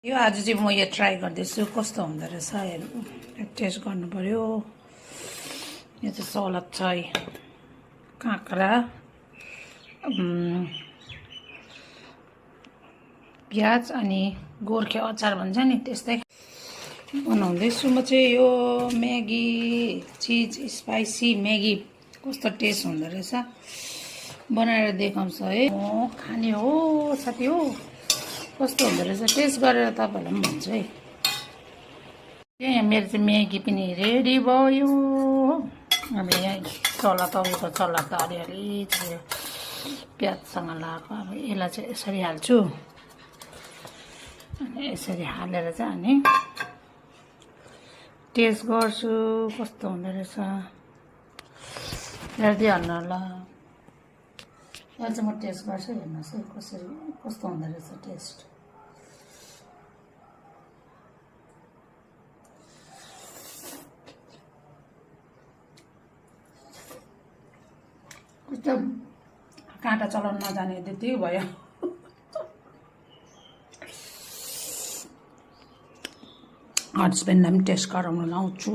यो आज चाहिँ म यो ट्राई गर्दैछु कस्तो हुँदो रहेछ हेर्नु टेस्ट गर्नु पर्यो। यो चाहिँ सलाद छ है, काँक्रा, प्याज अनि गोर्खे अचार भन्छ नि त्यस्तै बनाउँदैछु म चाहिँ। यो म्यागी चिज स्पाइसी म्यागी कस्तो टेस्ट हुँदो रहेछ बनाएर देखाउँछ है। म खाने हो साथी हो, कस्तो हुँदो रहेछ टेस्ट गरेर तपाईँहरूलाई पनि भन्छु है। यहाँ मेरो चाहिँ म्यागी पनि रेडी भयो। अब यहाँ चल्ला तपाईँको चल्ला त अलिअलि छ, प्याजसँग लगाएको। अब यसलाई चाहिँ यसरी हाल्छु अनि यसरी हालेर चाहिँ अनि टेस्ट गर्छु कस्तो हुँदो रहेछ। हेर्दै हाल्नु होला, अहिले चाहिँ म टेस्ट गर्छु, हेर्नुहोस् है कसरी कस्तो हुँदो रहेछ टेस्ट। कस्तो काँटा चलाउन नजाने त्यति भयो। हस्बेन्डलाई पनि टेस्ट गराउन लाउँछु।